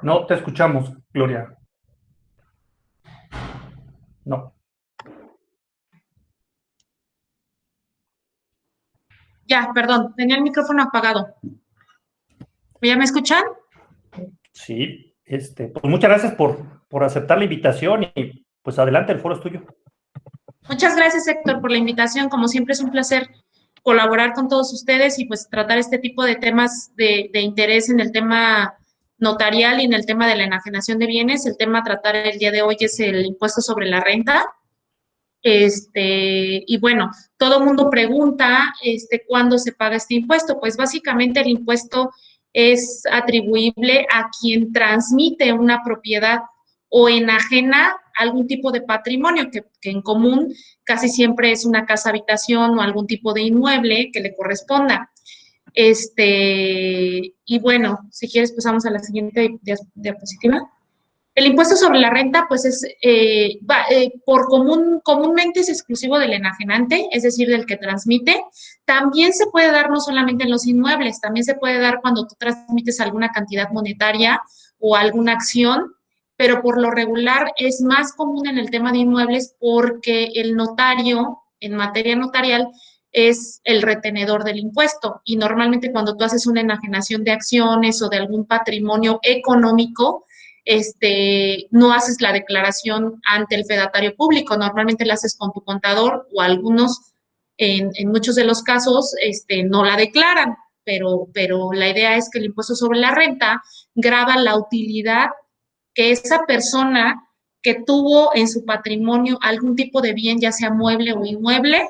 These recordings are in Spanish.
No te escuchamos, Gloria. No. Ya, perdón, tenía el micrófono apagado. ¿Ya me escuchan? Sí, pues muchas gracias por aceptar la invitación y pues adelante, el foro es tuyo. Muchas gracias, Héctor, por la invitación. Como siempre es un placer colaborar con todos ustedes y pues tratar este tipo de temas de interés en el tema notarial y en el tema de la enajenación de bienes. El tema a tratar el día de hoy es el impuesto sobre la renta. Y bueno, todo el mundo pregunta, ¿cuándo se paga este impuesto? Pues básicamente el impuesto es atribuible a quien transmite una propiedad o enajena algún tipo de patrimonio, que en común casi siempre es una casa habitación o algún tipo de inmueble que le corresponda. Y bueno, si quieres pasamos a la siguiente diapositiva. El impuesto sobre la renta, pues es, comúnmente es exclusivo del enajenante, es decir, del que transmite. También se puede dar no solamente en los inmuebles, también se puede dar cuando tú transmites alguna cantidad monetaria o alguna acción, pero por lo regular es más común en el tema de inmuebles porque el notario, en materia notarial, es el retenedor del impuesto. Y normalmente cuando tú haces una enajenación de acciones o de algún patrimonio económico, no haces la declaración ante el fedatario público, normalmente la haces con tu contador o algunos, en muchos de los casos, no la declaran, pero la idea es que el impuesto sobre la renta grava la utilidad que esa persona que tuvo en su patrimonio algún tipo de bien, ya sea mueble o inmueble,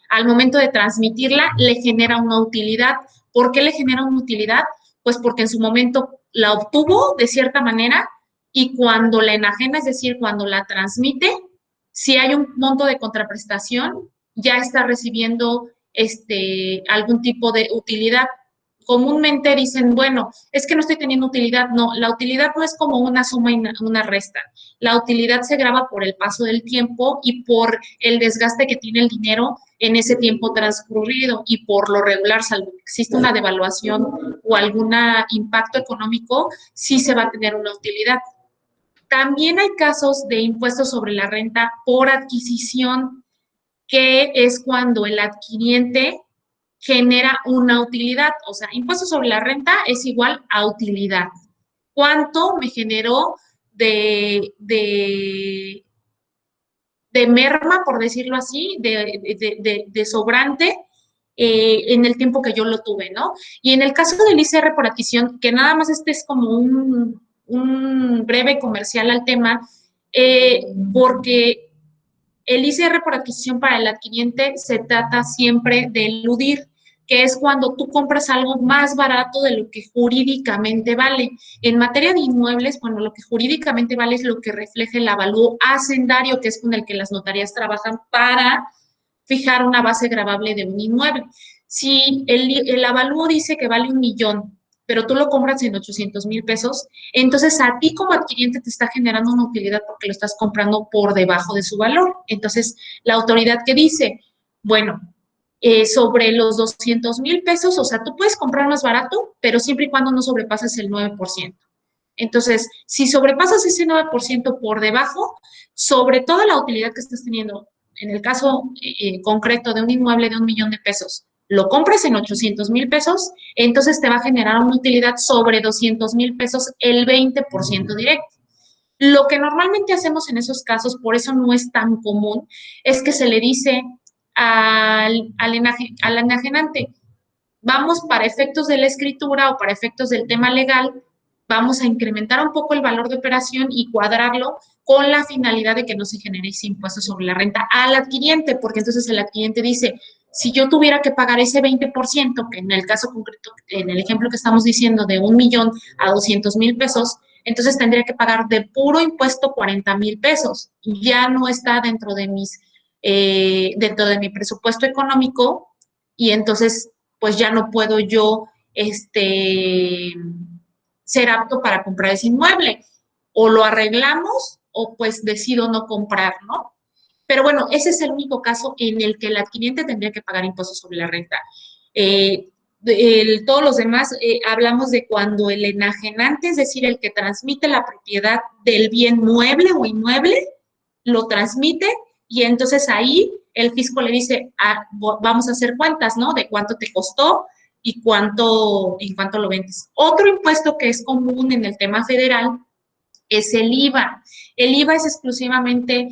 al momento de transmitirla, le genera una utilidad. ¿Por qué le genera una utilidad? Pues porque en su momento la obtuvo de cierta manera y cuando la enajena, es decir, cuando la transmite, si hay un monto de contraprestación, ya está recibiendo algún tipo de utilidad. Comúnmente dicen, bueno, es que no estoy teniendo utilidad. No, la utilidad no es como una suma y una resta. La utilidad se graba por el paso del tiempo y por el desgaste que tiene el dinero en ese tiempo transcurrido y por lo regular, salvo que existe una devaluación o algún impacto económico, sí se va a tener una utilidad. También hay casos de impuestos sobre la renta por adquisición, que es cuando el adquiriente genera una utilidad. O sea, impuesto sobre la renta es igual a utilidad. ¿Cuánto me generó de merma, por decirlo así, de sobrante en el tiempo que yo lo tuve, ¿no? Y en el caso del ICR por adquisición, que nada más es como un breve comercial al tema, porque el ICR por adquisición para el adquiriente se trata siempre de eludir, que es cuando tú compras algo más barato de lo que jurídicamente vale. En materia de inmuebles, bueno, lo que jurídicamente vale es lo que refleja el avalúo hacendario, que es con el que las notarías trabajan para fijar una base gravable de un inmueble. Si el avalúo dice que vale 1,000,000, pero tú lo compras en 800,000 pesos, entonces a ti como adquiriente te está generando una utilidad porque lo estás comprando por debajo de su valor. Entonces, la autoridad que dice, bueno, sobre los 200,000 pesos, o sea, tú puedes comprar más barato, pero siempre y cuando no sobrepases el 9%. Entonces, si sobrepasas ese 9% por debajo, sobre toda la utilidad que estás teniendo, en el caso concreto de un inmueble de 1,000,000 de pesos, lo compras en 800,000 pesos, entonces te va a generar una utilidad sobre 200,000 pesos, el 20% directo. Lo que normalmente hacemos en esos casos, por eso no es tan común, es que se le dice al enajenante, vamos para efectos de la escritura o para efectos del tema legal, vamos a incrementar un poco el valor de operación y cuadrarlo con la finalidad de que no se genere ese impuesto sobre la renta al adquiriente, porque entonces el adquiriente dice, si yo tuviera que pagar ese 20%, que en el caso concreto, en el ejemplo que estamos diciendo, de 1,000,000 a 200,000 pesos, entonces tendría que pagar de puro impuesto 40,000 pesos. Ya no está dentro de mi presupuesto económico y entonces pues ya no puedo yo ser apto para comprar ese inmueble. O lo arreglamos o pues decido no comprar, ¿no? Pero bueno, ese es el único caso en el que el adquiriente tendría que pagar impuestos sobre la renta. todos los demás hablamos de cuando el enajenante, es decir, el que transmite la propiedad del bien mueble o inmueble, lo transmite y entonces ahí el fisco le dice, vamos a hacer cuentas, ¿no? De cuánto te costó y cuánto lo vendes. Otro impuesto que es común en el tema federal es el IVA. El IVA es exclusivamente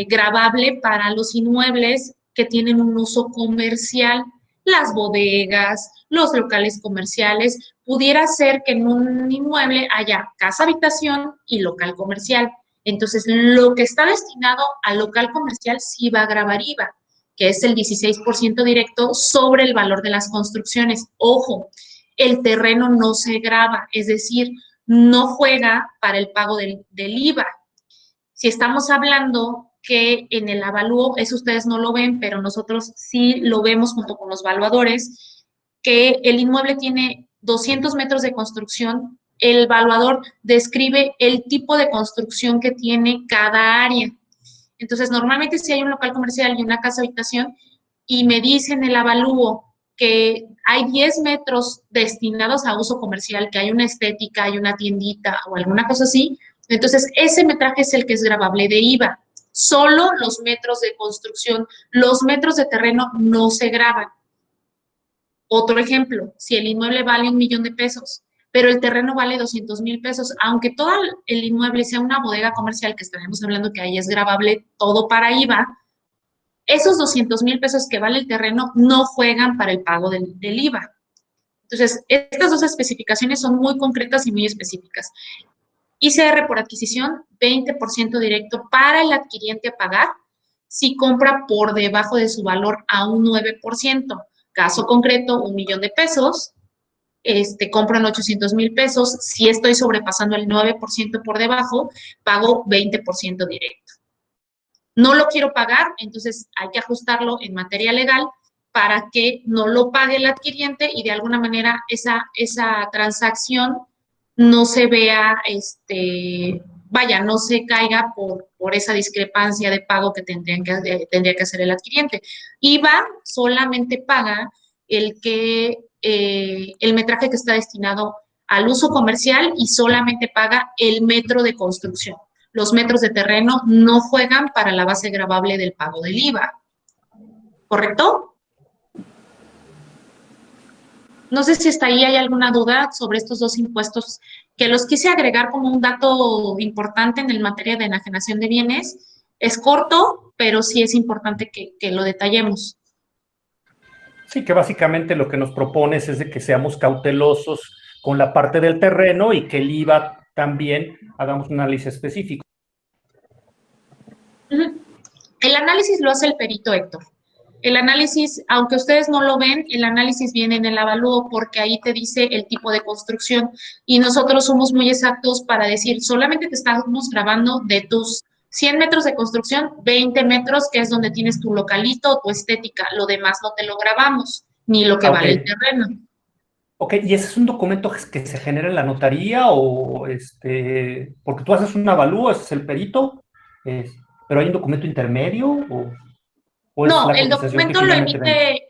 gravable para los inmuebles que tienen un uso comercial, las bodegas, los locales comerciales. Pudiera ser que en un inmueble haya casa habitación y local comercial. Entonces, lo que está destinado al local comercial sí va a gravar IVA, que es el 16% directo sobre el valor de las construcciones. Ojo, el terreno no se grava, es decir, no juega para el pago del IVA. Si estamos hablando que en el avalúo, eso ustedes no lo ven, pero nosotros sí lo vemos junto con los valuadores, que el inmueble tiene 200 metros de construcción, el valuador describe el tipo de construcción que tiene cada área. Entonces, normalmente si hay un local comercial y una casa habitación y me dicen el avalúo que hay 10 metros destinados a uso comercial, que hay una estética, hay una tiendita o alguna cosa así, entonces ese metraje es el que es gravable de IVA. Solo los metros de construcción, los metros de terreno no se graban. Otro ejemplo, si el inmueble vale 1,000,000 de pesos, pero el terreno vale 200,000 pesos, aunque todo el inmueble sea una bodega comercial, que estaremos hablando que ahí es gravable todo para IVA, esos 200,000 pesos que vale el terreno no juegan para el pago del IVA. Entonces, estas dos especificaciones son muy concretas y muy específicas. ICR por adquisición, 20% directo para el adquiriente a pagar si compra por debajo de su valor a un 9%. Caso concreto, 1,000,000 de pesos, compro en 800,000 pesos. Si estoy sobrepasando el 9% por debajo, pago 20% directo. No lo quiero pagar, entonces hay que ajustarlo en materia legal para que no lo pague el adquiriente y de alguna manera esa transacción no se vea, no se caiga por esa discrepancia de pago que tendría que hacer el adquiriente. IVA solamente paga el metraje que está destinado al uso comercial y solamente paga el metro de construcción. Los metros de terreno no juegan para la base gravable del pago del IVA. ¿Correcto? No sé si hasta ahí hay alguna duda sobre estos dos impuestos que los quise agregar como un dato importante en el materia de enajenación de bienes. Es corto, pero sí es importante que lo detallemos. Sí, que básicamente lo que nos propones es de que seamos cautelosos con la parte del terreno y que el IVA también hagamos un análisis específico. El análisis lo hace el perito Héctor. El análisis, aunque ustedes no lo ven, el análisis viene en el avalúo porque ahí te dice el tipo de construcción y nosotros somos muy exactos para decir, solamente te estamos grabando de tus 100 metros de construcción, 20 metros, que es donde tienes tu localito, tu estética, lo demás no te lo grabamos, ni lo que vale el terreno. Ok, ¿y ese es un documento que se genera en la notaría o porque tú haces un avalúo, ese es el perito, pero hay un documento intermedio o es No, la cotización que finalmente vende?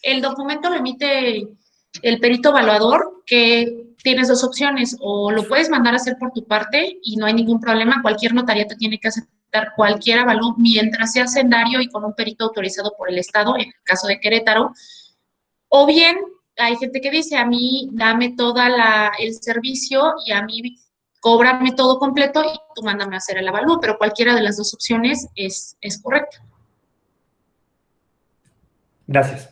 el documento lo emite el perito evaluador, que tienes dos opciones, o lo puedes mandar a hacer por tu parte y no hay ningún problema, cualquier notaría te tiene que aceptar cualquier avalúo mientras sea hacendario y con un perito autorizado por el Estado, en el caso de Querétaro, o bien hay gente que dice, a mí dame todo el servicio y a mí cóbrame todo completo y tú mándame a hacer el avalúo, pero cualquiera de las dos opciones es correcta. Gracias.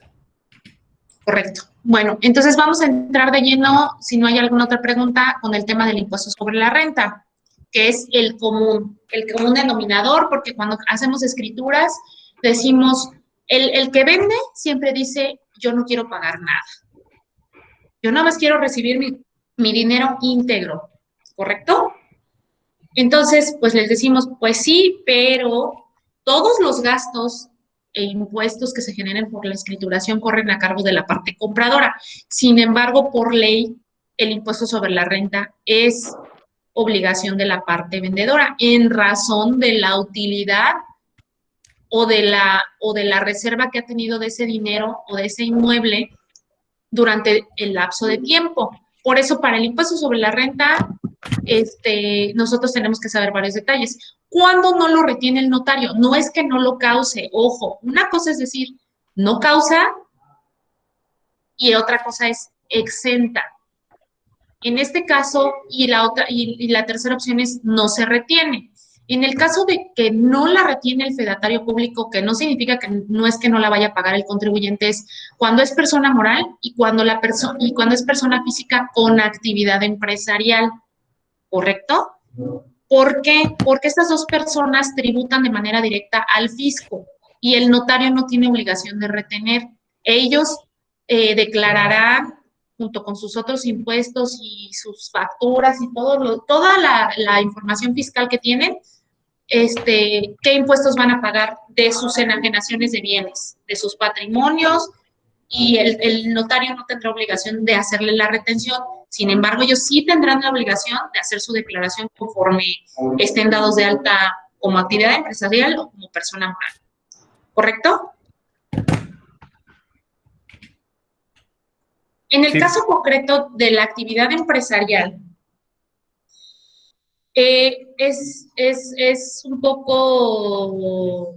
Correcto. Bueno, entonces vamos a entrar de lleno, si no hay alguna otra pregunta, con el tema del impuesto sobre la renta, que es el común denominador, porque cuando hacemos escrituras decimos, el que vende siempre dice, yo no quiero pagar nada. Yo nada más quiero recibir mi dinero íntegro, ¿correcto? Entonces, pues les decimos, pues sí, pero todos los gastos e impuestos que se generen por la escrituración corren a cargo de la parte compradora. Sin embargo, por ley, el impuesto sobre la renta es obligación de la parte vendedora en razón de la utilidad o de la reserva que ha tenido de ese dinero o de ese inmueble durante el lapso de tiempo. Por eso, para el impuesto sobre la renta, nosotros tenemos que saber varios detalles. ¿Cuándo no lo retiene el notario? No es que no lo cause, ojo, una cosa es decir, no causa y otra cosa es exenta. En este caso, y la tercera opción es no se retiene. En el caso de que no la retiene el fedatario público, que no significa que no es que no la vaya a pagar el contribuyente, es cuando es persona moral y cuando es persona física con actividad empresarial, ¿correcto? ¿Por qué? Porque estas dos personas tributan de manera directa al fisco y el notario no tiene obligación de retener. Ellos declararán junto con sus otros impuestos y sus facturas y toda la información fiscal que tienen, qué impuestos van a pagar de sus enajenaciones de bienes, de sus patrimonios, y el notario no tendrá obligación de hacerle la retención. Sin embargo, ellos sí tendrán la obligación de hacer su declaración conforme estén dados de alta como actividad empresarial o como persona moral. ¿Correcto? En el caso concreto de la actividad empresarial, es un poco...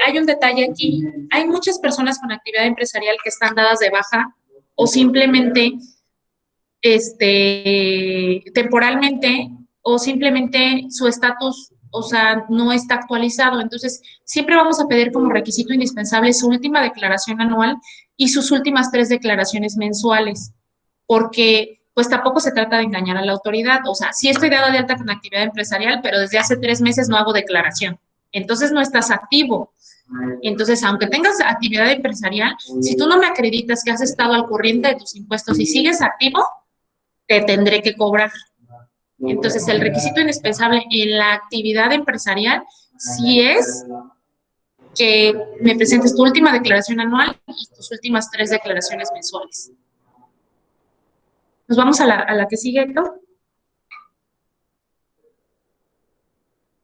hay un detalle aquí. Hay muchas personas con actividad empresarial que están dadas de baja o simplemente temporalmente, o simplemente su estatus, o sea, no está actualizado. Entonces, siempre vamos a pedir como requisito indispensable su última declaración anual y sus últimas 3 declaraciones mensuales, porque pues tampoco se trata de engañar a la autoridad. O sea, sí estoy dada de alta con actividad empresarial, pero desde hace 3 meses no hago declaración. Entonces no estás activo. Entonces, aunque tengas actividad empresarial, si tú no me acreditas que has estado al corriente de tus impuestos y sigues activo, te tendré que cobrar. Entonces, el requisito indispensable en la actividad empresarial sí es que me presentes tu última declaración anual y tus últimas 3 declaraciones mensuales. Nos vamos a la que sigue, Héctor.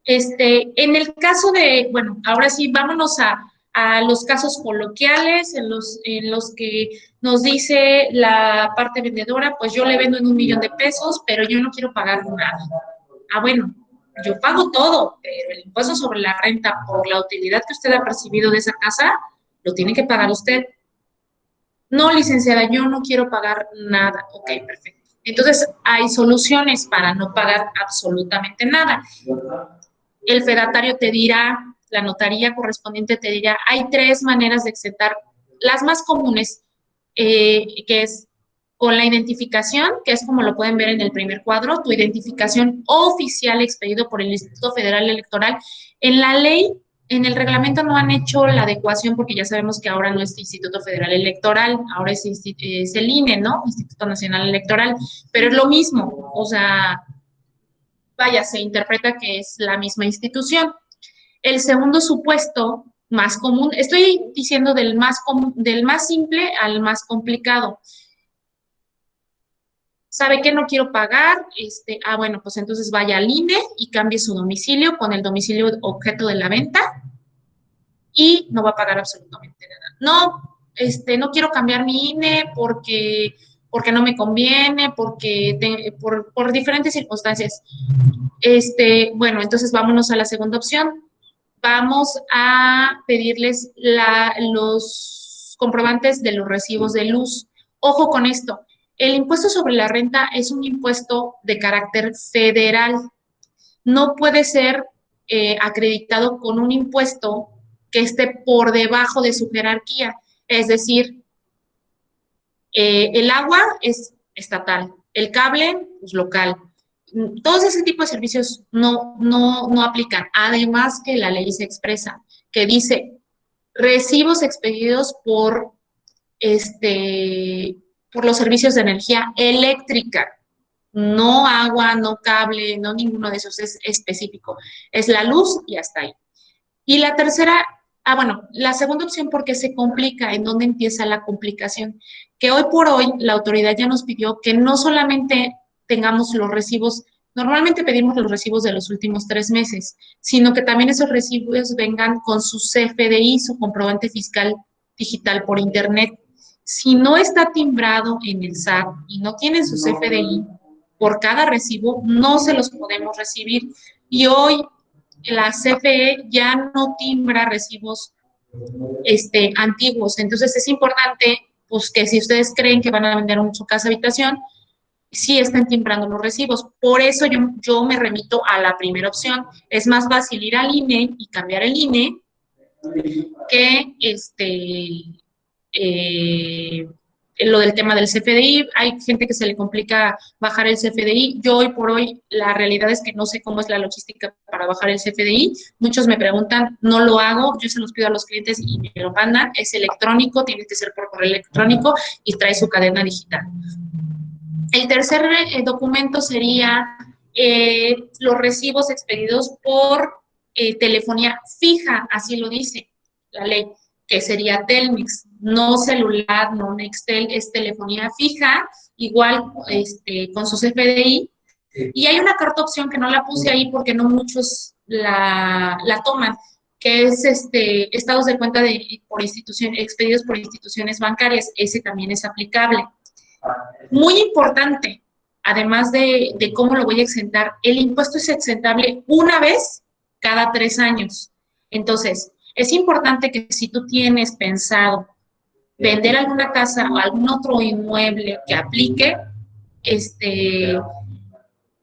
En el caso de, bueno, ahora sí, vámonos a los casos coloquiales en los que nos dice la parte vendedora, pues yo le vendo en $1,000,000, pero yo no quiero pagar nada. Ah, bueno, yo pago todo, pero el impuesto sobre la renta por la utilidad que usted ha percibido de esa casa, lo tiene que pagar usted. No, licenciada, yo no quiero pagar nada. Ok, perfecto. Entonces, hay soluciones para no pagar absolutamente nada. El fedatario te dirá, la notaría correspondiente te dirá, hay 3 maneras de exentar, las más comunes, que es con la identificación, que es como lo pueden ver en el primer cuadro, tu identificación oficial expedido por el Instituto Federal Electoral. En la ley, en el reglamento no han hecho la adecuación porque ya sabemos que ahora no es Instituto Federal Electoral, ahora es el INE, ¿no? Instituto Nacional Electoral, pero es lo mismo, o sea, vaya, se interpreta que es la misma institución. El segundo supuesto más común, estoy diciendo del más simple al más complicado. ¿Sabe qué? No quiero pagar. Bueno, pues entonces vaya al INE y cambie su domicilio con el domicilio objeto de la venta y no va a pagar absolutamente nada. No, no quiero cambiar mi INE porque no me conviene, por diferentes circunstancias. Bueno, entonces vámonos a la segunda opción. Vamos a pedirles los comprobantes de los recibos de luz. Ojo con esto, el impuesto sobre la renta es un impuesto de carácter federal. No puede ser acreditado con un impuesto que esté por debajo de su jerarquía. Es decir, el agua es estatal, el cable es local. Todos ese tipo de servicios no aplican. Además que la ley se expresa, que dice recibos expedidos por los servicios de energía eléctrica, no agua, no cable, no ninguno de esos es específico. Es la luz y hasta ahí. Y la tercera, bueno, la segunda opción, porque se complica, ¿en dónde empieza la complicación? Que hoy por hoy la autoridad ya nos pidió que no solamente tengamos los recibos, normalmente pedimos los recibos de los últimos 3 meses, sino que también esos recibos vengan con su CFDI, su comprobante fiscal digital por internet. si no está timbrado en el SAT y no tienen su CFDI, por cada recibo no se los podemos recibir. Y hoy la CFE ya no timbra recibos antiguos. Entonces es importante pues, que si ustedes creen que van a vender su casa habitación, sí están timbrando los recibos. Por eso yo me remito a la primera opción. Es más fácil ir al INE y cambiar el INE que eh, lo del tema del CFDI. Hay gente que se le complica bajar el CFDI. Yo hoy por hoy, la realidad es que no sé cómo es la logística para bajar el CFDI. Muchos me preguntan, no lo hago, yo se los pido a los clientes y me lo mandan. Es electrónico, tiene que ser por correo electrónico y trae su cadena digital. El tercer documento sería los recibos expedidos por telefonía fija, así lo dice la ley, que sería Telmex, no celular, no Nextel, es telefonía fija, igual con su CFDI. Y hay una carta opción que no la puse ahí porque no muchos la toman, que es estados de cuenta por institución, expedidos por instituciones bancarias. Ese también es aplicable. Muy importante, además de cómo lo voy a exentar, el impuesto es exentable una vez cada 3 años. Entonces, es importante que si tú tienes pensado vender alguna casa o algún otro inmueble que aplique,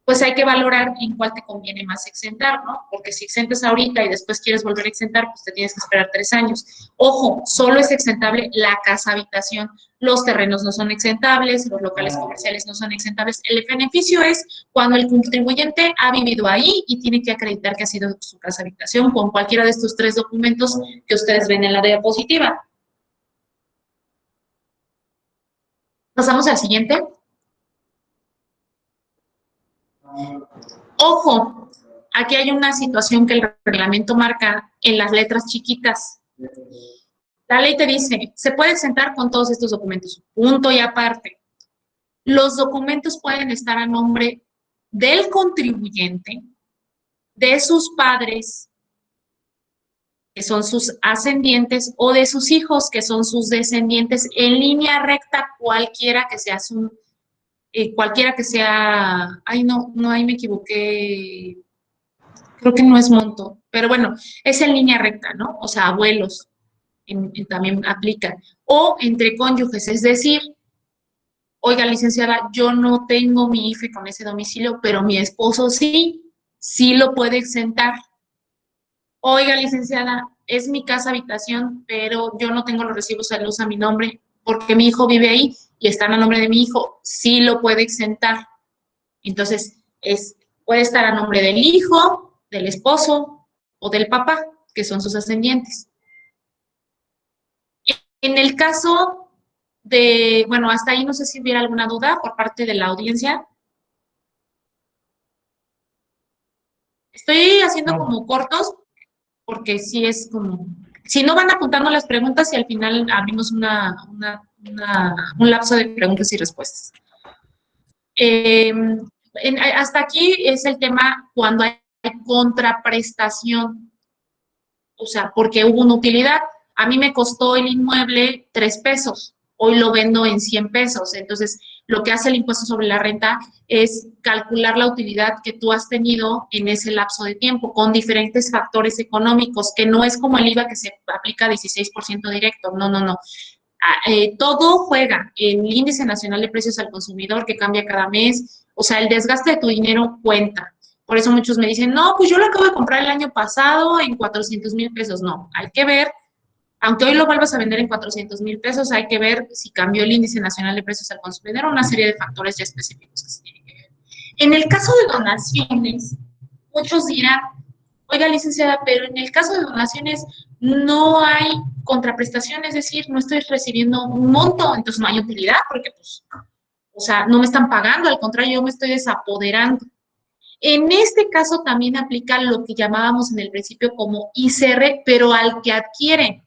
pues hay que valorar en cuál te conviene más exentar, ¿no? Porque si exentas ahorita y después quieres volver a exentar, pues te tienes que esperar 3 años. Ojo, solo es exentable la casa habitación. Los terrenos no son exentables, los locales comerciales no son exentables. El beneficio es cuando el contribuyente ha vivido ahí y tiene que acreditar que ha sido su casa habitación con cualquiera de estos 3 documentos que ustedes ven en la diapositiva. Pasamos al siguiente. Ojo, aquí hay una situación que el reglamento marca en las letras chiquitas. La ley te dice, se puede exentar con todos estos documentos, punto y aparte. Los documentos pueden estar a nombre del contribuyente, de sus padres, que son sus ascendientes, o de sus hijos, que son sus descendientes, en línea recta, cualquiera que sea ay no, ahí me equivoqué, creo que no es monto, pero bueno, es en línea recta, ¿no? O sea, abuelos también aplica. O entre cónyuges, es decir, oiga, licenciada, yo no tengo mi IFE con ese domicilio, pero mi esposo sí lo puede exentar. Oiga, licenciada, es mi casa habitación, pero yo no tengo los recibos de luz a mi nombre porque mi hijo vive ahí y están a nombre de mi hijo, sí lo puede exentar. Entonces, puede estar a nombre del hijo, del esposo o del papá, que son sus ascendientes. En el caso bueno, hasta ahí no sé si hubiera alguna duda por parte de la audiencia. Estoy haciendo como cortos porque sí es como, si no van apuntando las preguntas y al final abrimos un lapso de preguntas y respuestas. Hasta aquí es el tema cuando hay contraprestación, o sea, porque hubo una utilidad. A mí me costó el inmueble 3 pesos, hoy lo vendo en 100 pesos. Entonces, lo que hace el impuesto sobre la renta es calcular la utilidad que tú has tenido en ese lapso de tiempo con diferentes factores económicos, que no es como el IVA que se aplica 16% directo, no. Todo juega, el índice nacional de precios al consumidor que cambia cada mes, o sea, el desgaste de tu dinero cuenta. Por eso muchos me dicen, no, pues yo lo acabo de comprar el año pasado en 400,000 pesos. No, hay que ver, aunque hoy lo vuelvas a vender en 400,000 pesos, hay que ver si cambió el índice nacional de precios al consumidor, una serie de factores ya específicos que se tienen que ver. En el caso de donaciones, muchos dirán, oiga, licenciada, pero en el caso de donaciones no hay contraprestación, es decir, no estoy recibiendo un monto, entonces no hay utilidad, porque pues, o sea, no me están pagando, al contrario, yo me estoy desapoderando. En este caso también aplica lo que llamábamos en el principio como ICR, pero al que adquiere,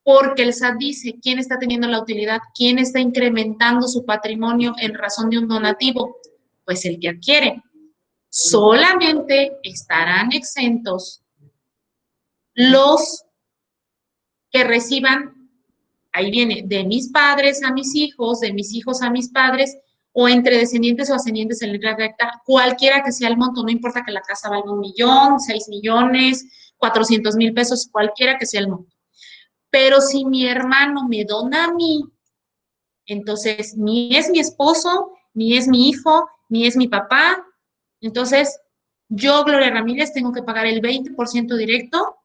porque el SAT dice quién está teniendo la utilidad, quién está incrementando su patrimonio en razón de un donativo, pues el que adquiere. Solamente estarán exentos los que reciban, Ahí viene de mis padres a mis hijos, de mis hijos a mis padres, o entre descendientes o ascendientes en línea recta, cualquiera que sea el monto, no importa que la casa valga 1,000,000, 6,000,000, 400,000 pesos, cualquiera que sea el monto. Pero si mi hermano me dona a mí, entonces ni es mi esposo, ni es mi hijo, ni es mi papá. Entonces, yo, Gloria Ramírez, tengo que pagar el 20% directo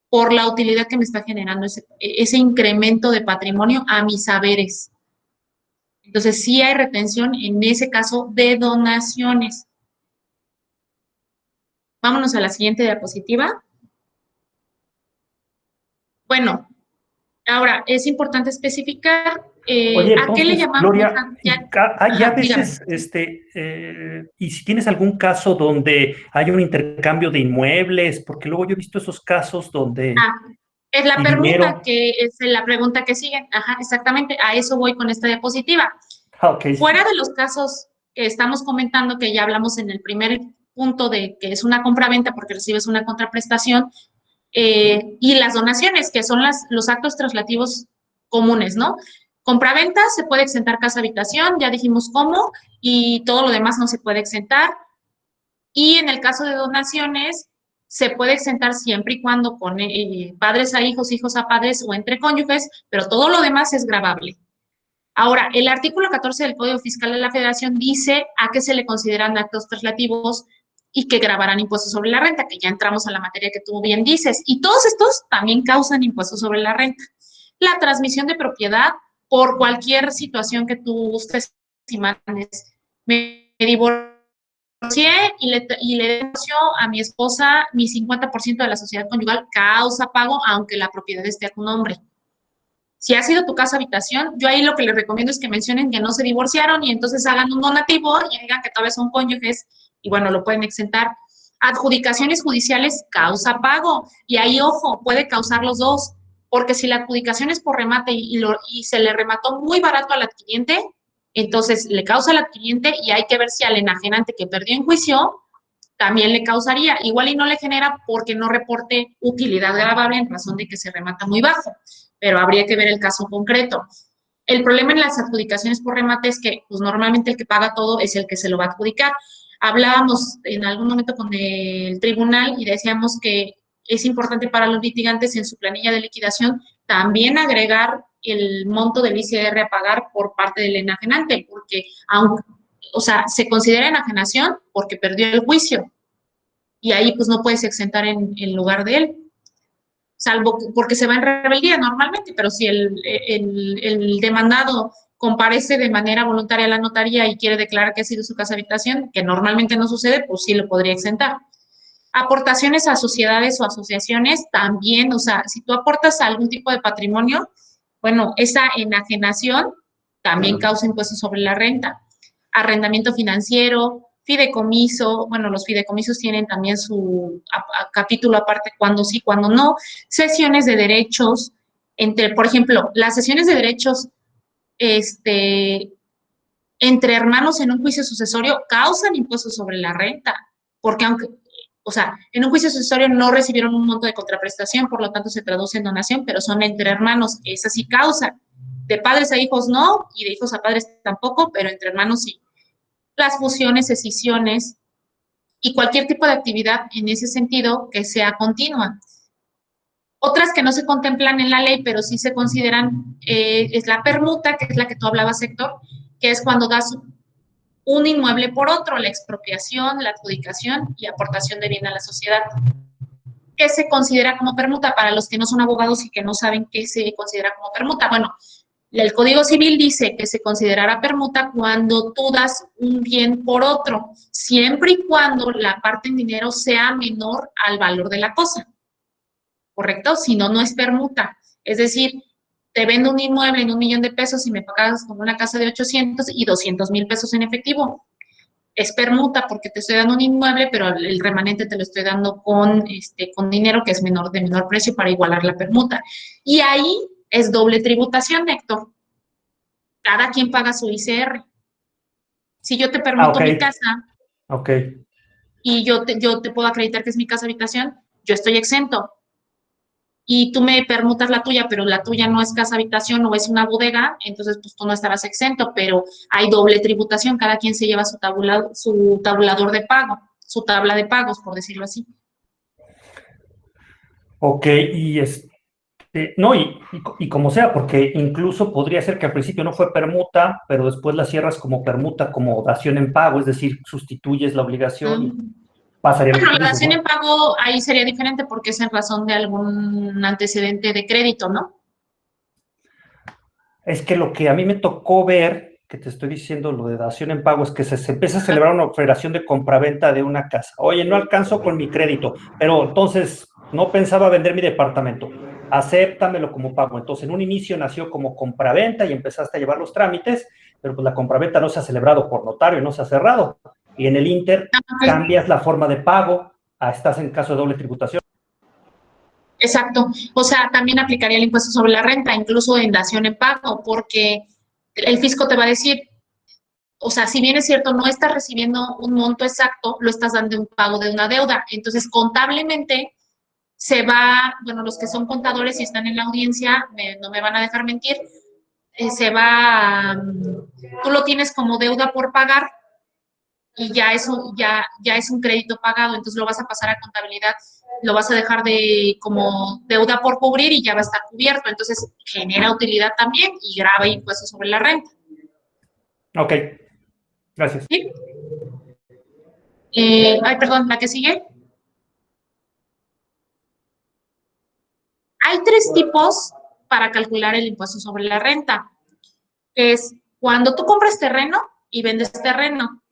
por la utilidad que me está generando ese incremento de patrimonio a mis saberes. Entonces, sí hay retención en ese caso de donaciones. Vámonos a la siguiente diapositiva. Bueno, ahora es importante especificar Oye, a qué le entonces, llamamos. Gloria, hay a Ajá, dígame. veces, y si tienes algún caso donde hay un intercambio de inmuebles, porque luego yo he visto esos casos donde, Ah, es la y permuta, dinero, que es la pregunta que sigue. Ajá, exactamente, a eso voy con esta diapositiva. ok, Fuera de los casos que estamos comentando, que ya hablamos en el primer punto de que es una compraventa porque recibes una contraprestación, y las donaciones, que son los actos traslativos comunes, ¿no? Compraventa se puede exentar casa-habitación, ya dijimos cómo, y todo lo demás no se puede exentar. Y en el caso de donaciones, se puede exentar siempre y cuando con padres a hijos, hijos a padres o entre cónyuges, pero todo lo demás es gravable. Ahora, el artículo 14 del Código Fiscal de la Federación dice a qué se le consideran actos traslativos y que grabarán impuestos sobre la renta, que ya entramos a la materia que tú bien dices. Y todos estos también causan impuestos sobre la renta. La transmisión de propiedad por cualquier situación que tú gustes y mandes. Me divorcié y le denuncio a mi esposa mi 50% de la sociedad conyugal, causa pago, aunque la propiedad esté a tu nombre. Si ha sido tu casa habitación, yo ahí lo que les recomiendo es que mencionen que no se divorciaron y entonces hagan un donativo y digan que todavía son cónyuges y bueno, lo pueden exentar. Adjudicaciones judiciales causa pago y ahí, ojo, puede causar los dos, porque si la adjudicación es por remate y se le remató muy barato al adquiriente, entonces le causa al adquiriente y hay que ver si al enajenante que perdió en juicio también le causaría. Igual y no le genera porque no reporte utilidad gravable en razón de que se remata muy bajo, pero habría que ver el caso concreto. El problema en las adjudicaciones por remate es que pues, normalmente el que paga todo es el que se lo va a adjudicar. Hablábamos en algún momento con el tribunal y decíamos que es importante para los litigantes en su planilla de liquidación también agregar el monto del ICR a pagar por parte del enajenante, porque aunque, o sea, se considera enajenación porque perdió el juicio y ahí pues no puedes exentar en lugar de él, salvo porque se va en rebeldía normalmente, pero si el demandado comparece de manera voluntaria a la notaría y quiere declarar que ha sido su casa habitación, que normalmente no sucede, pues sí lo podría exentar. Aportaciones a sociedades o asociaciones también, o sea, si tú aportas a algún tipo de patrimonio, bueno, esa enajenación también causa impuestos sobre la renta. Arrendamiento financiero, fideicomiso, bueno, los fideicomisos tienen también su capítulo aparte cuando sí, cuando no. Cesiones de derechos, por ejemplo, las cesiones de derechos, entre hermanos en un juicio sucesorio causan impuestos sobre la renta, porque aunque, o sea, en un juicio sucesorio no recibieron un monto de contraprestación, por lo tanto se traduce en donación, pero son entre hermanos, esas sí causan. De padres a hijos no, y de hijos a padres tampoco, pero entre hermanos sí. Las fusiones, escisiones y cualquier tipo de actividad en ese sentido que sea continua. Otras que no se contemplan en la ley, pero sí se consideran, es la permuta, que es la que tú hablabas, Héctor, que es cuando das un inmueble por otro, la expropiación, la adjudicación y aportación de bien a la sociedad. ¿Qué se considera como permuta? Para los que no son abogados y que no saben qué se considera como permuta, bueno, el Código Civil dice que se considerará permuta cuando tú das un bien por otro, siempre y cuando la parte en dinero sea menor al valor de la cosa, ¿correcto? Si no, no es permuta. Es decir, te vendo un inmueble en 1,000,000 de pesos y me pagas con una casa de 800 y 200,000 pesos en efectivo. Es permuta porque te estoy dando un inmueble, pero el remanente te lo estoy dando con dinero que es de menor precio para igualar la permuta. Y ahí es doble tributación, Héctor. Cada quien paga su ICR. Si yo te ok, permuto mi casa ok, y yo te puedo acreditar que es mi casa habitación, yo estoy exento. y tú me permutas la tuya, pero la tuya no es casa habitación o es una bodega, entonces pues tú no estarás exento, pero hay doble tributación, cada quien se lleva su tabulador de pago, su tabla de pagos, por decirlo así. Ok, no, y como sea, porque incluso podría ser que al principio no fue permuta, pero después la cierras como permuta, como dación en pago, es decir, sustituyes la obligación y Mm. pasaría lo que Bueno, tú la dices, dación ¿no? en pago ahí sería diferente porque es en razón de algún antecedente de crédito, ¿no? Es que lo que a mí me tocó ver, que te estoy diciendo lo de dación en pago, es que se empieza a Ajá. celebrar una operación de compraventa de una casa. Oye, no alcanzo con mi crédito, pero entonces no pensaba vender mi departamento. Acéptamelo como pago. Entonces, en un inicio nació como compraventa y empezaste a llevar los trámites, pero pues la compraventa no se ha celebrado por notario, no se ha cerrado. Y en el Inter Ah, ok. cambias la forma de pago, estás en caso de doble tributación. Exacto. O sea, también aplicaría el impuesto sobre la renta, incluso en dación en pago, porque el fisco te va a decir, o sea, si bien es cierto, no estás recibiendo un monto exacto, lo estás dando un pago de una deuda. Entonces, contablemente se va, bueno, los que son contadores y están en la audiencia, no me van a dejar mentir, se va, tú lo tienes como deuda por pagar y ya es un crédito pagado, entonces lo vas a pasar a contabilidad, lo vas a dejar de como deuda por cubrir y ya va a estar cubierto, entonces genera utilidad también y grava impuestos sobre la renta. Ok, gracias. ¿Sí? Ay, perdón, la que sigue. Hay tres tipos para calcular el impuesto sobre la renta, que es cuando tú compras terreno y vendes terreno.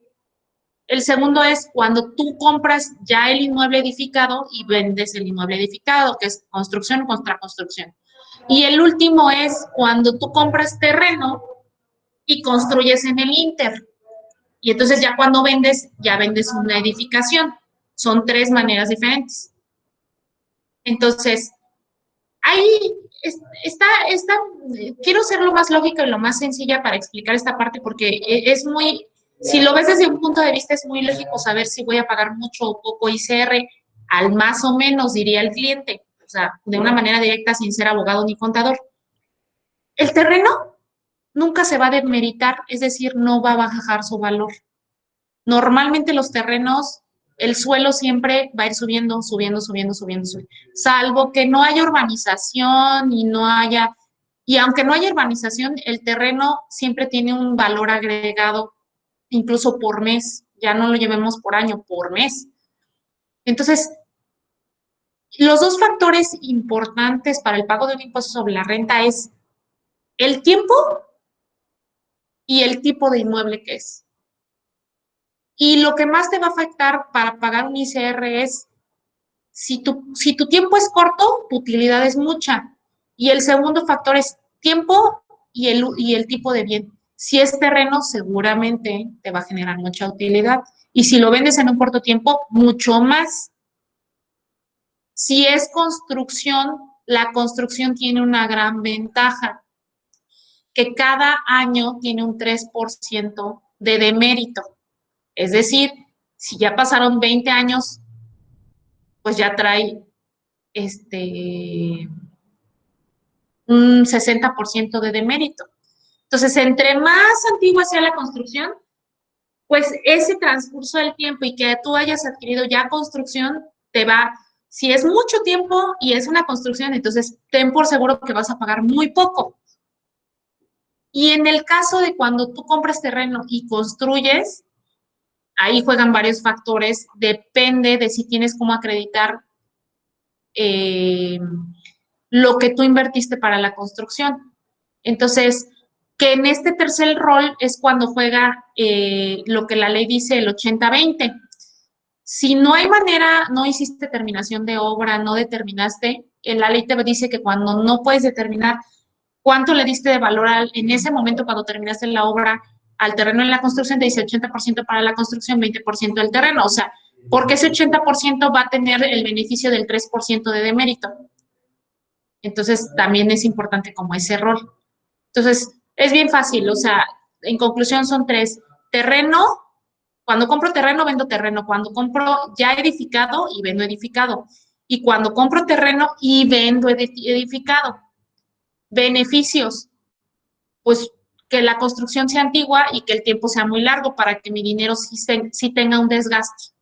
El segundo es cuando tú compras ya el inmueble edificado y vendes el inmueble edificado, que es construcción contra construcción. Y el último es cuando tú compras terreno y construyes en el Inter. Y entonces ya cuando vendes, ya vendes una edificación. Son tres maneras diferentes. Entonces, ahí está, quiero ser lo más lógica y lo más sencilla para explicar esta parte porque es muy, si lo ves desde un punto de vista es muy lógico saber si voy a pagar mucho o poco ICR, al más o menos diría el cliente, o sea, de una manera directa sin ser abogado ni contador. El terreno nunca se va a demeritar, es decir, no va a bajar su valor. Normalmente los terrenos, el suelo siempre va a ir subiendo, subiendo, subiendo, subiendo, subiendo. Salvo que no haya urbanización y no haya, y aunque no haya urbanización, el terreno siempre tiene un valor agregado, incluso por mes, ya no lo llevemos por año, por mes. Entonces, los dos factores importantes para el pago de un impuesto sobre la renta es el tiempo y el tipo de inmueble que es. Y lo que más te va a afectar para pagar un ICR es si tu tiempo es corto, tu utilidad es mucha. Y el segundo factor es tiempo y el tipo de bien. Si es terreno, seguramente te va a generar mucha utilidad. Y si lo vendes en un corto tiempo, mucho más. Si es construcción, la construcción tiene una gran ventaja, que cada año tiene un 3% de demérito. Es decir, si ya pasaron 20 años, pues ya trae este, un 60% de demérito. Entonces, entre más antigua sea la construcción, pues ese transcurso del tiempo y que tú hayas adquirido ya construcción, te va, si es mucho tiempo y es una construcción, entonces ten por seguro que vas a pagar muy poco. Y en el caso de cuando tú compras terreno y construyes, ahí juegan varios factores, depende de si tienes cómo acreditar eh, lo que tú invertiste para la construcción. Entonces, que en este tercer rol es cuando juega lo que la ley dice el 80-20. Si no hay manera, no hiciste terminación de obra, no determinaste, la ley te dice que cuando no puedes determinar cuánto le diste de valor en ese momento cuando terminaste la obra al terreno en la construcción, te dice 80% para la construcción, 20% del terreno. O sea, porque ese 80% va a tener el beneficio del 3% de demérito. Entonces, también es importante como ese rol. Entonces, es bien fácil, o sea, en conclusión son tres. Terreno, cuando compro terreno, vendo terreno. Cuando compro ya edificado y vendo edificado. y cuando compro terreno y vendo edificado. Beneficios, pues que la construcción sea antigua y que el tiempo sea muy largo para que mi dinero sí tenga un desgaste.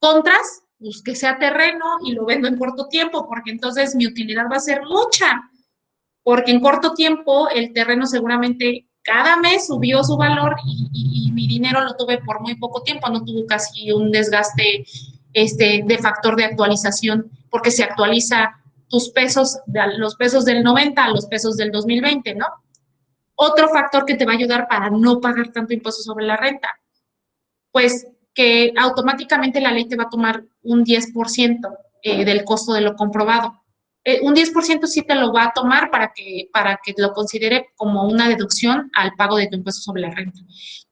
Contras, pues que sea terreno y lo vendo en corto tiempo, porque entonces mi utilidad va a ser mucha, porque en corto tiempo el terreno seguramente cada mes subió su valor y mi dinero lo tuve por muy poco tiempo, no tuvo casi un desgaste de factor de actualización, porque se actualiza tus pesos, los pesos del 90 a los pesos del 2020, ¿no? Otro factor que te va a ayudar para no pagar tanto impuesto sobre la renta, pues que automáticamente la ley te va a tomar un 10% del costo de lo comprobado. Un 10% sí te lo va a tomar para que lo considere como una deducción al pago de tu impuesto sobre la renta.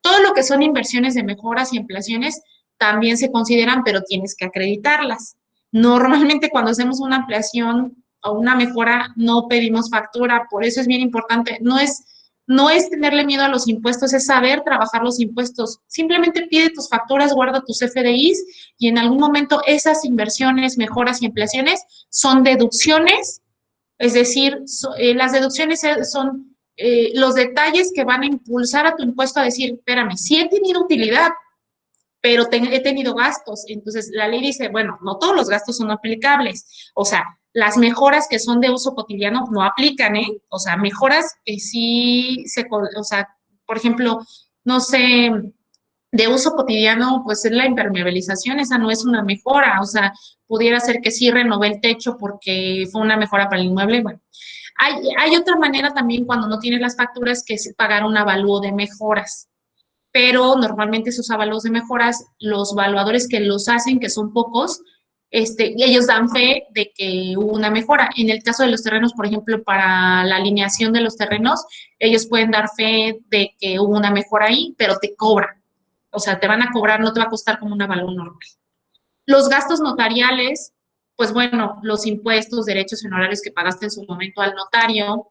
Todo lo que son inversiones de mejoras y ampliaciones también se consideran, pero tienes que acreditarlas. Normalmente cuando hacemos una ampliación o una mejora no pedimos factura, por eso es bien importante. No es tenerle miedo a los impuestos, es saber trabajar los impuestos. Simplemente pide tus facturas, guarda tus FDIs y en algún momento esas inversiones, mejoras y ampliaciones son deducciones, es decir, las deducciones son los detalles que van a impulsar a tu impuesto a decir, espérame, sí he tenido utilidad, pero he tenido gastos. Entonces, la ley dice, bueno, no todos los gastos son aplicables. O sea, las mejoras que son de uso cotidiano no aplican, ¿eh? O sea, mejoras que sí o sea, por ejemplo, no sé, de uso cotidiano, pues es la impermeabilización, esa no es una mejora, o sea, pudiera ser que sí renové el techo porque fue una mejora para el inmueble, bueno. Hay otra manera también cuando no tienes las facturas que es pagar un avalúo de mejoras, pero normalmente esos avalos de mejoras, los evaluadores que los hacen, que son pocos, ellos dan fe de que hubo una mejora. En el caso de los terrenos, por ejemplo, para la alineación de los terrenos, ellos pueden dar fe de que hubo una mejora ahí, pero te cobran. O sea, te van a cobrar, no te va a costar como un avalúo normal. Los gastos notariales, pues bueno, los impuestos, derechos y honorarios que pagaste en su momento al notario,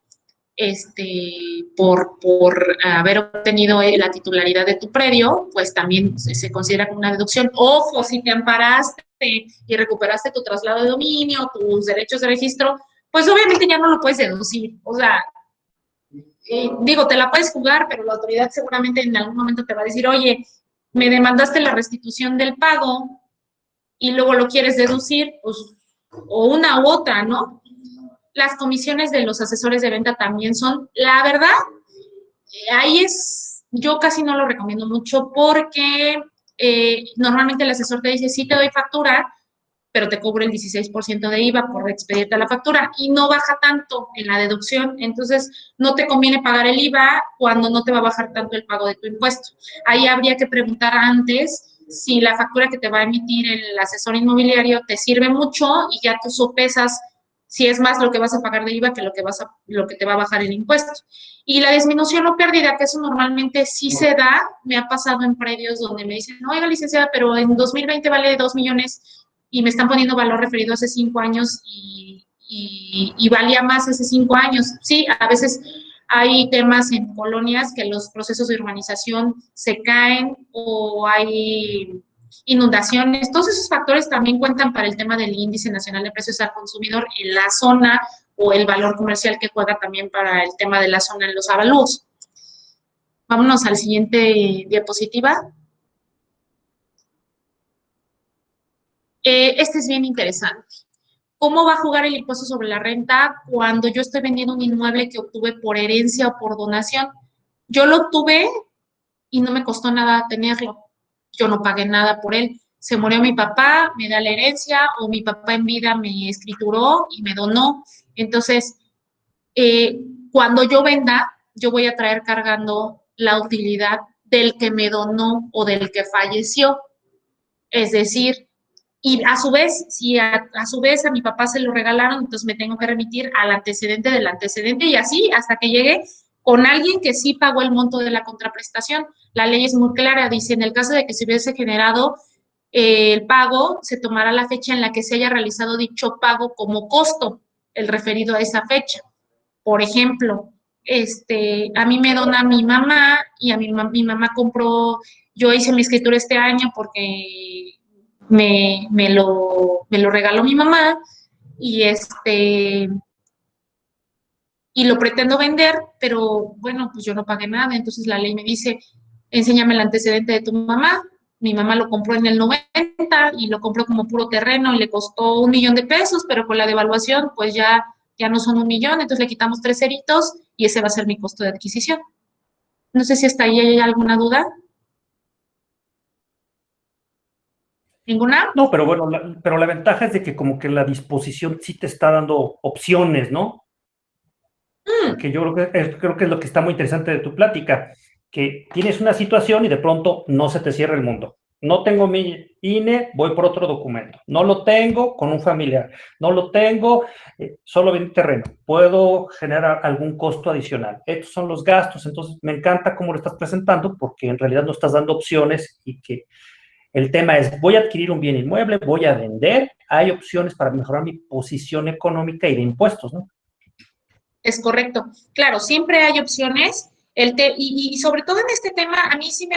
por haber obtenido la titularidad de tu predio, pues también se considera como una deducción. Ojo, si te amparaste y recuperaste tu traslado de dominio, tus derechos de registro, pues obviamente ya no lo puedes deducir. O sea, digo, te la puedes jugar, pero la autoridad seguramente en algún momento te va a decir, oye, me demandaste la restitución del pago y luego lo quieres deducir, pues, o una u otra, ¿no? Las comisiones de los asesores de venta también son, la verdad, ahí yo casi no lo recomiendo mucho porque normalmente el asesor te dice, sí te doy factura, pero te cobro el 16% de IVA por expedirte la factura y no baja tanto en la deducción, entonces no te conviene pagar el IVA cuando no te va a bajar tanto el pago de tu impuesto. Ahí habría que preguntar antes si la factura que te va a emitir el asesor inmobiliario te sirve mucho y ya tú sopesas si es más lo que vas a pagar de IVA que lo que te va a bajar el impuesto. Y la disminución o pérdida, que eso normalmente sí se da, me ha pasado en predios donde me dicen, oiga, licenciada, pero en 2020 vale 2 millones y me están poniendo valor referido hace 5 años y valía más hace 5 años. Sí, a veces hay temas en colonias que los procesos de urbanización se caen o hay inundaciones. Todos esos factores también cuentan para el tema del índice nacional de precios al consumidor en la zona o el valor comercial que juega también para el tema de la zona en los avalúos. Vámonos al siguiente diapositiva. Este es bien interesante. ¿Cómo va a jugar el impuesto sobre la renta cuando yo estoy vendiendo un inmueble que obtuve por herencia o por donación? Yo lo obtuve y no me costó nada tenerlo. Yo no pagué nada por él. Se murió mi papá, me da la herencia, o mi papá en vida me escrituró y me donó. Entonces, cuando yo venda, yo voy a traer cargando la utilidad del que me donó o del que falleció. Es decir, y a su vez, si a su vez a mi papá se lo regalaron, entonces me tengo que remitir al antecedente del antecedente y así hasta que llegue con alguien que sí pagó el monto de la contraprestación. La ley es muy clara, dice, en el caso de que se hubiese generado el pago, se tomará la fecha en la que se haya realizado dicho pago como costo, el referido a esa fecha. Por ejemplo, a mí me dona mi mamá y mi mamá compró, yo hice mi escritura este año porque me lo regaló mi mamá y y lo pretendo vender, pero bueno, pues yo no pagué nada, entonces la ley me dice, enséñame el antecedente de tu mamá. Mi mamá lo compró en el 90 y lo compró como puro terreno y le costó 1 millón de pesos, pero con la devaluación pues ya no son 1 millón, entonces le quitamos 3 ceritos y ese va a ser mi costo de adquisición. No sé si hasta ahí hay alguna duda. ¿Ninguna? No, pero bueno, pero la ventaja es de que como que la disposición sí te está dando opciones, ¿no? Mm, Que yo creo que es lo que está muy interesante de tu plática, que tienes una situación y de pronto no se te cierra el mundo. No tengo mi INE, voy por otro documento. No lo tengo con un familiar. No lo tengo, solo vendí terreno. Puedo generar algún costo adicional. Estos son los gastos. Entonces, me encanta cómo lo estás presentando porque en realidad no estás dando opciones y que el tema es, voy a adquirir un bien inmueble, voy a vender. Hay opciones para mejorar mi posición económica y de impuestos, ¿no? es correcto. Claro, siempre hay opciones. Y sobre todo en este tema, a mí sí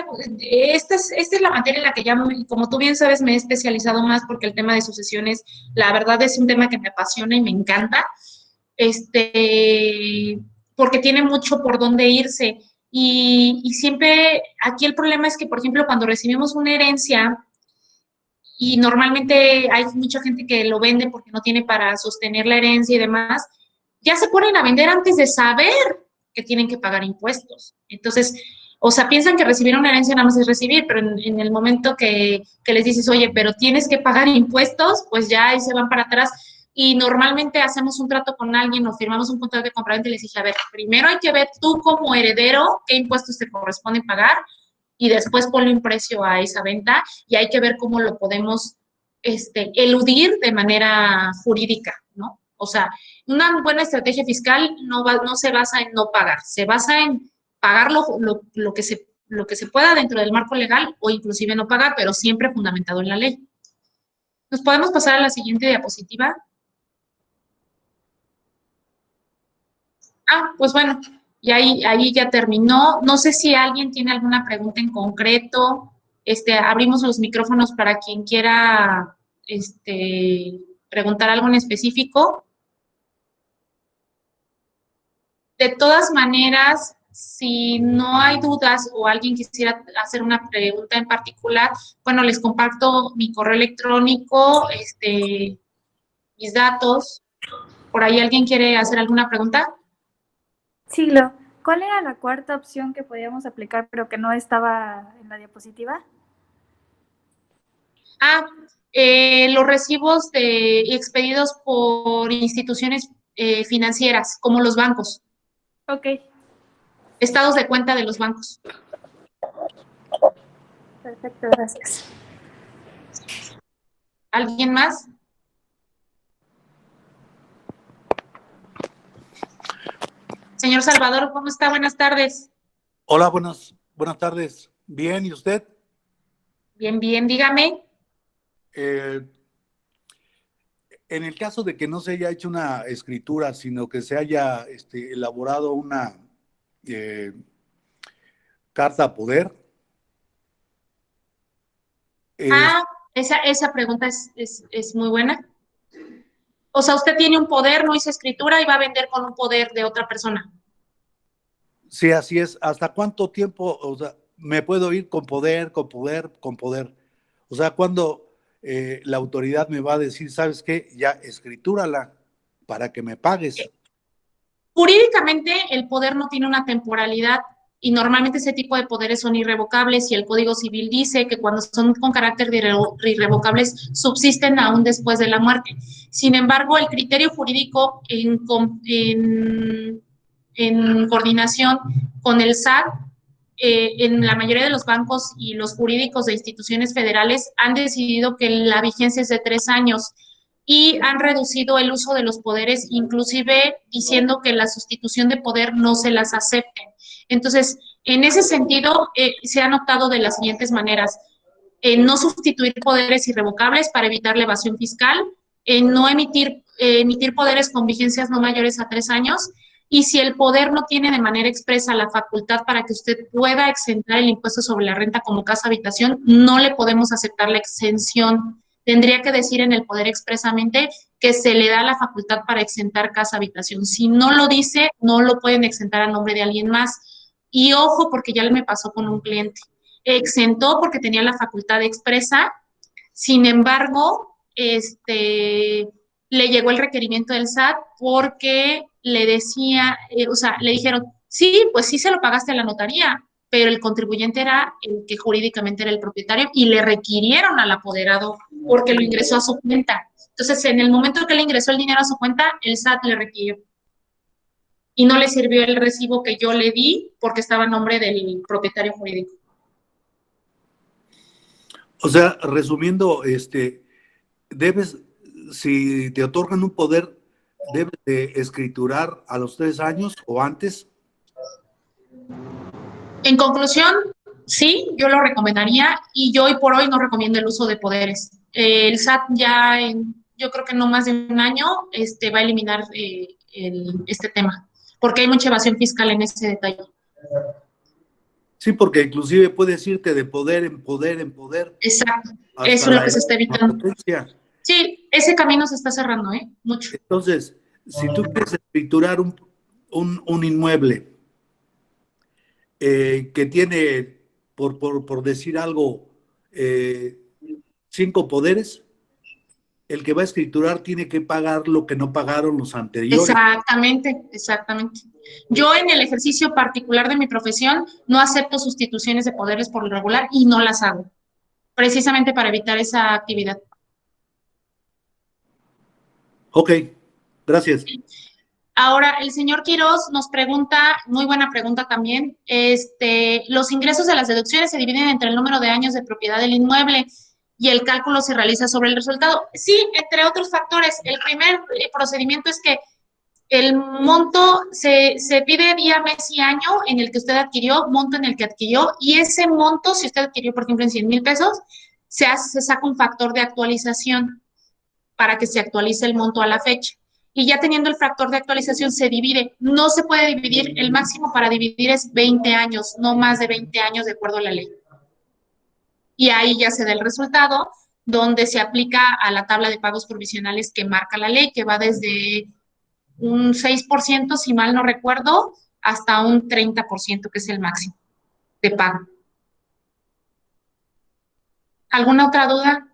esta es la materia en la que ya, como tú bien sabes, me he especializado más porque el tema de sucesiones, la verdad es un tema que me apasiona y me encanta, porque tiene mucho por dónde irse. Y siempre, aquí el problema es que, por ejemplo, cuando recibimos una herencia, y normalmente hay mucha gente que lo vende porque no tiene para sostener la herencia y demás, ya se ponen a vender antes de saber que tienen que pagar impuestos. Entonces, o sea, piensan que recibir una herencia nada más es recibir, pero en el momento que les dices, oye, pero tienes que pagar impuestos, pues ya ahí se van para atrás. Y normalmente hacemos un trato con alguien o firmamos un contrato de compraventa y les dije, a ver, primero hay que ver tú como heredero qué impuestos te corresponden pagar y después ponle un precio a esa venta y hay que ver cómo lo podemos eludir de manera jurídica, ¿no? O sea, una buena estrategia fiscal no se basa en no pagar, se basa en pagar lo que se pueda dentro del marco legal o inclusive no pagar, pero siempre fundamentado en la ley. ¿Nos podemos pasar a la siguiente diapositiva? Ah, pues bueno, y ahí ya terminó. No sé si alguien tiene alguna pregunta en concreto. Abrimos los micrófonos para quien quiera preguntar algo en específico. De todas maneras, si no hay dudas o alguien quisiera hacer una pregunta en particular, bueno, les comparto mi correo electrónico, mis datos. ¿Por ahí alguien quiere hacer alguna pregunta? Siglo, ¿cuál era la cuarta opción que podíamos aplicar pero que no estaba en la diapositiva? Ah, los recibos expedidos por instituciones financieras, como los bancos, Ok, estados de cuenta de los bancos. perfecto, gracias. ¿Alguien más? Señor Salvador, ¿cómo está? Buenas tardes. Hola, buenas tardes. Bien, ¿y usted? Bien, bien, dígame. Eh, en el caso de que no se haya hecho una escritura, sino que se haya elaborado una eh, carta a poder, Ah, esa pregunta es muy buena. O sea, usted tiene un poder, no hizo escritura y va a vender con un poder de otra persona. sí, así es. ¿Hasta cuánto tiempo, o sea, me puedo ir con poder, con poder, con poder? O sea, cuando la autoridad me va a decir, ¿sabes qué? Ya escritúrala para que me pagues. Jurídicamente, el poder no tiene una temporalidad y normalmente ese tipo de poderes son irrevocables y el Código Civil dice que cuando son con carácter de irrevocables subsisten aún después de la muerte. Sin embargo, el criterio jurídico en coordinación con el SAT, en la mayoría de los bancos y los jurídicos de instituciones federales han decidido que la vigencia es de 3 años y han reducido el uso de los poderes, inclusive diciendo que la sustitución de poder no se las acepten. Entonces, en ese sentido, se ha notado de las siguientes maneras. No sustituir poderes irrevocables para evitar la evasión fiscal, no emitir poderes con vigencias no mayores a 3 años, y si el poder no tiene de manera expresa la facultad para que usted pueda exentar el impuesto sobre la renta como casa habitación, no le podemos aceptar la exención tendría que decir en el poder expresamente que se le da la facultad para exentar casa habitación. Si no lo dice, no lo pueden exentar a nombre de alguien más. Y ojo, porque ya me pasó con un cliente. Exentó porque tenía la facultad expresa, sin embargo, le llegó el requerimiento del SAT porque le decía, o sea, le dijeron, sí, pues sí se lo pagaste a la notaría, pero el contribuyente era el que jurídicamente era el propietario y le requirieron al apoderado porque lo ingresó a su cuenta. Entonces, en el momento que le ingresó el dinero a su cuenta, el SAT le requirió. Y no le sirvió el recibo que yo le di porque estaba a nombre del propietario jurídico. O sea, resumiendo, debes, si te otorgan un poder, debes de escriturar a los 3 años o antes. En conclusión, sí, yo lo recomendaría y yo hoy por hoy no recomiendo el uso de poderes. El SAT ya, yo creo que no más de un año, va a eliminar este tema, porque hay mucha evasión fiscal en ese detalle. Sí, porque inclusive puedes irte de poder en poder en poder. Exacto, eso es lo que se está evitando. Potencia. Sí, ese camino se está cerrando, mucho. Entonces, si tú quieres escriturar un inmueble que tiene, por decir algo, 5 poderes, el que va a escriturar tiene que pagar lo que no pagaron los anteriores. Exactamente, exactamente. Yo en el ejercicio particular de mi profesión no acepto sustituciones de poderes por lo regular y no las hago, precisamente para evitar esa actividad. Ok, gracias. Ahora, el señor Quiroz nos pregunta, muy buena pregunta también, los ingresos de las deducciones se dividen entre el número de años de propiedad del inmueble y el cálculo se realiza sobre el resultado. Sí, entre otros factores. El primer procedimiento es que el monto se pide día, mes y año en el que usted adquirió, monto en el que adquirió, y ese monto, si usted adquirió, por ejemplo, en 100,000 pesos, se saca un factor de actualización para que se actualice el monto a la fecha. Y ya teniendo el factor de actualización se divide. No se puede dividir, el máximo para dividir es 20 años, no más de 20 años de acuerdo a la ley. Y ahí ya se da el resultado, donde se aplica a la tabla de pagos provisionales que marca la ley, que va desde un 6%, si mal no recuerdo, hasta un 30%, que es el máximo de pago. ¿Alguna otra duda?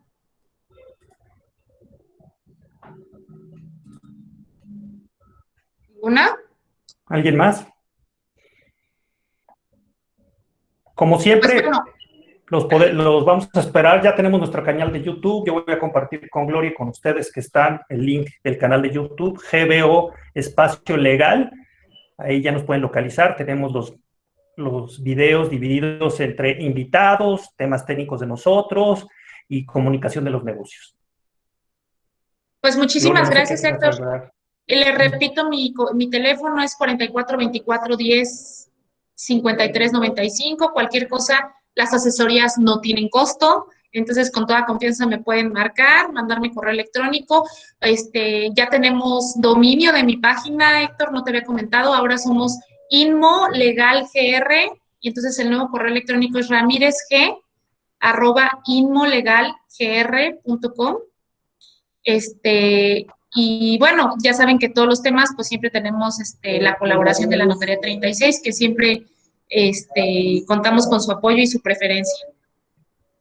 ¿Una? ¿Alguien más? Como siempre, Pues los vamos a esperar. Ya tenemos nuestro canal de YouTube. Yo voy a compartir con Gloria y con ustedes que están el link del canal de YouTube, GBO Espacio Legal. Ahí ya nos pueden localizar. Tenemos los videos divididos entre invitados, temas técnicos de nosotros y comunicación de los negocios. Pues muchísimas Gloria, no sé gracias, qué Héctor. saludar. Le repito, mi teléfono es 442410-5395. Cualquier cosa, las asesorías no tienen costo. Entonces, con toda confianza me pueden marcar, mandarme correo electrónico. Ya tenemos dominio de mi página, Héctor, no te había comentado. Ahora somos Inmo Legal GR, y entonces el nuevo correo electrónico es ramirezg@inmolegalgr.com. Y bueno, ya saben que todos los temas, pues siempre tenemos la colaboración de la Notaría 36, que siempre contamos con su apoyo y su preferencia.